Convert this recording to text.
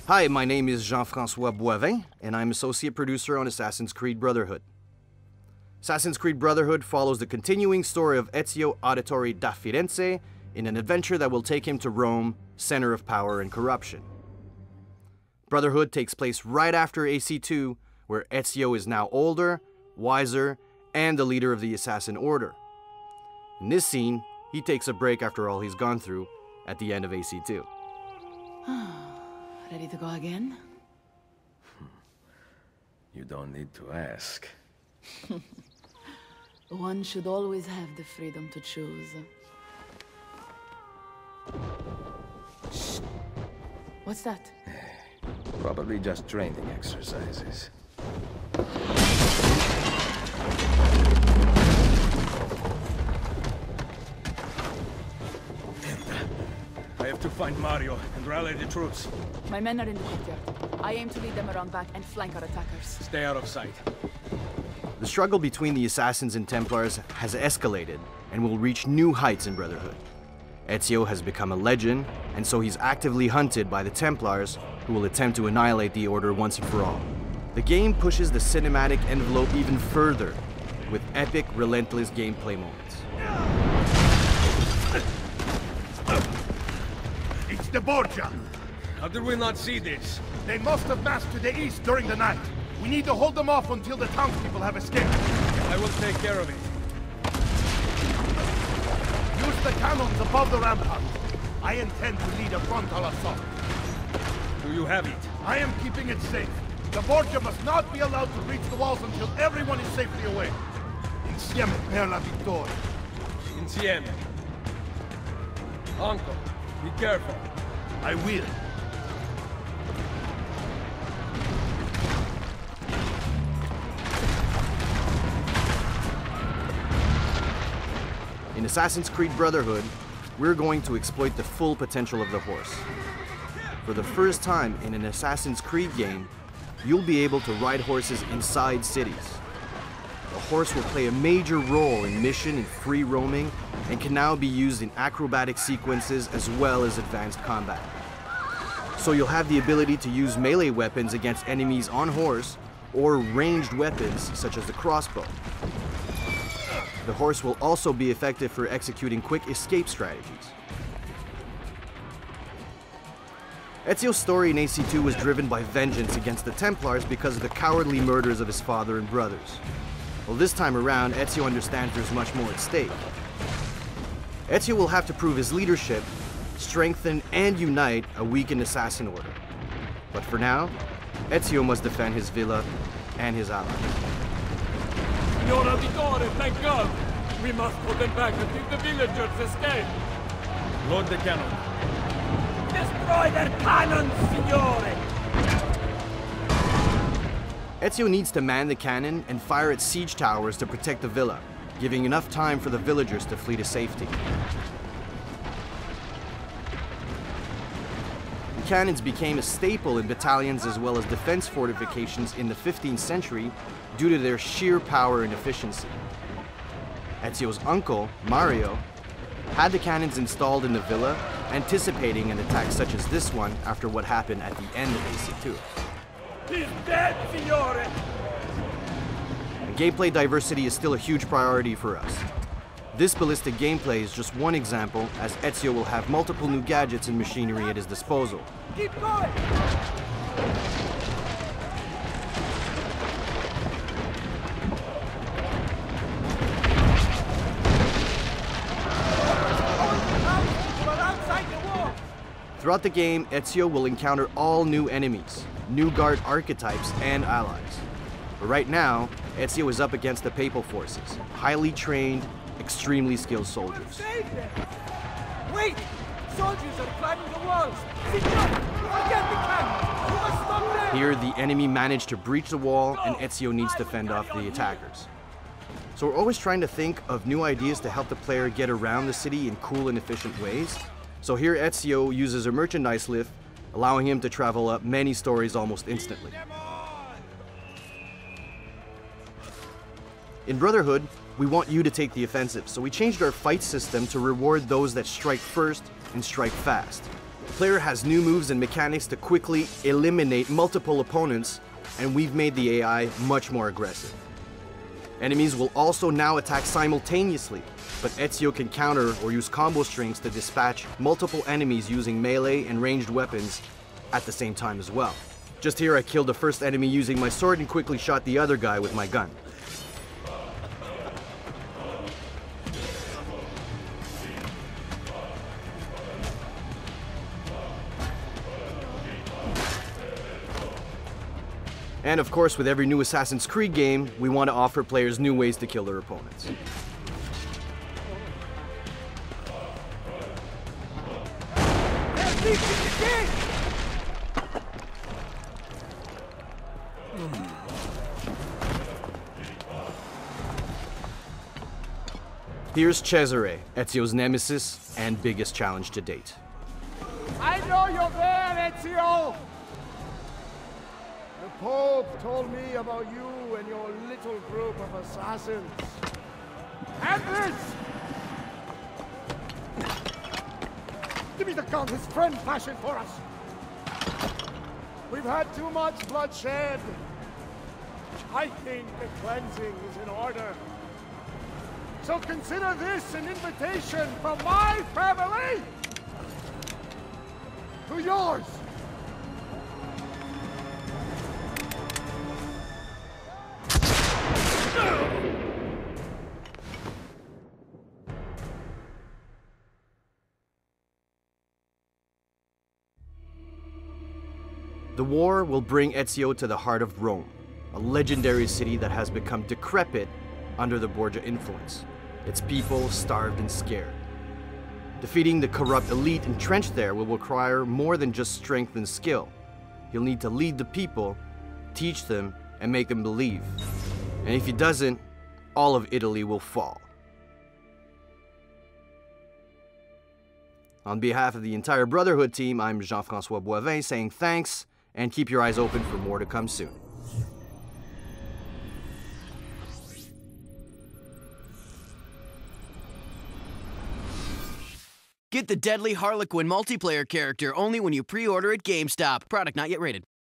Hi, my name is Jean-François Boivin, and I'm associate producer on Assassin's Creed Brotherhood. Assassin's Creed Brotherhood follows the continuing story of Ezio Auditore da Firenze in an adventure that will take him to Rome, center of power and corruption. Brotherhood takes place right after AC2, where Ezio is now older, wiser, and the leader of the Assassin Order. In this scene, he takes a break after all he's gone through at the end of AC2. Ready to go again? You don't need to ask. One should always have the freedom to choose. Shh. What's that? Probably just training exercises. I have to find Mario and rally the troops. My men are in the courtyard. I aim to lead them around back and flank our attackers. Stay out of sight. The struggle between the Assassins and Templars has escalated and will reach new heights in Brotherhood. Ezio has become a legend, and so he's actively hunted by the Templars, who will attempt to annihilate the Order once and for all. The game pushes the cinematic envelope even further, with epic, relentless gameplay moments. It's the Borgia! How did we not see this? They must have massed to the east during the night. We need to hold them off until the townspeople have escaped. I will take care of it. Use the cannons above the ramparts. I intend to lead a frontal assault. Do you have it? I am keeping it safe. The Borgia must not be allowed to reach the walls until everyone is safely away. Insieme per la vittoria. Insieme. Uncle, be careful. I will. In Assassin's Creed Brotherhood, we're going to exploit the full potential of the horse. For the first time in an Assassin's Creed game, you'll be able to ride horses inside cities. The horse will play a major role in mission and free roaming, and can now be used in acrobatic sequences as well as advanced combat. So you'll have the ability to use melee weapons against enemies on horse, or ranged weapons such as the crossbow. The horse will also be effective for executing quick escape strategies. Ezio's story in AC2 was driven by vengeance against the Templars because of the cowardly murders of his father and brothers. Well, this time around, Ezio understands there's much more at stake. Ezio will have to prove his leadership, strengthen and unite a weakened assassin order. But for now, Ezio must defend his villa and his allies. Signora Vittoria, thank God! We must put them back until the villagers escape! Load the cannon. Destroy their cannons, Signore! Ezio needs to man the cannon and fire its siege towers to protect the villa, giving enough time for the villagers to flee to safety. The cannons became a staple in battalions as well as defense fortifications in the 15th century due to their sheer power and efficiency. Ezio's uncle, Mario, had the cannons installed in the villa, anticipating an attack such as this one after what happened at the end of AC2. He's dead, Signore! And gameplay diversity is still a huge priority for us. This ballistic gameplay is just one example, as Ezio will have multiple new gadgets and machinery at his disposal. Keep going! Throughout the game, Ezio will encounter all new enemies, new guard archetypes, and allies. But right now, Ezio is up against the Papal forces, highly trained, extremely skilled soldiers. Wait! Soldiers are climbing the walls! Signore, forget the cannons! You must stop them! Here, the enemy managed to breach the wall, and Ezio needs to fend off the attackers. So we're always trying to think of new ideas to help the player get around the city in cool and efficient ways. So here Ezio uses a merchandise lift, allowing him to travel up many stories almost instantly. In Brotherhood, we want you to take the offensive, so we changed our fight system to reward those that strike first and strike fast. The player has new moves and mechanics to quickly eliminate multiple opponents, and we've made the AI much more aggressive. Enemies will also now attack simultaneously, but Ezio can counter or use combo strings to dispatch multiple enemies using melee and ranged weapons at the same time as well. Just here I killed the first enemy using my sword and quickly shot the other guy with my gun. And of course, with every new Assassin's Creed game, we want to offer players new ways to kill their opponents. Here's Cesare, Ezio's nemesis and biggest challenge to date. I know you're there, Ezio! The Pope told me about you and your little group of assassins. And this! Give me the gun his friend fashioned for us! We've had too much bloodshed. I think the cleansing is in order. So consider this an invitation from my family to yours. The war will bring Ezio to the heart of Rome, a legendary city that has become decrepit under the Borgia influence, its people starved and scared. Defeating the corrupt elite entrenched there will require more than just strength and skill. He'll need to lead the people, teach them, and make them believe. And if he doesn't, all of Italy will fall. On behalf of the entire Brotherhood team, I'm Jean-François Boivin saying thanks, and keep your eyes open for more to come soon. Get the deadly Harlequin multiplayer character only when you pre-order at GameStop. Product not yet rated.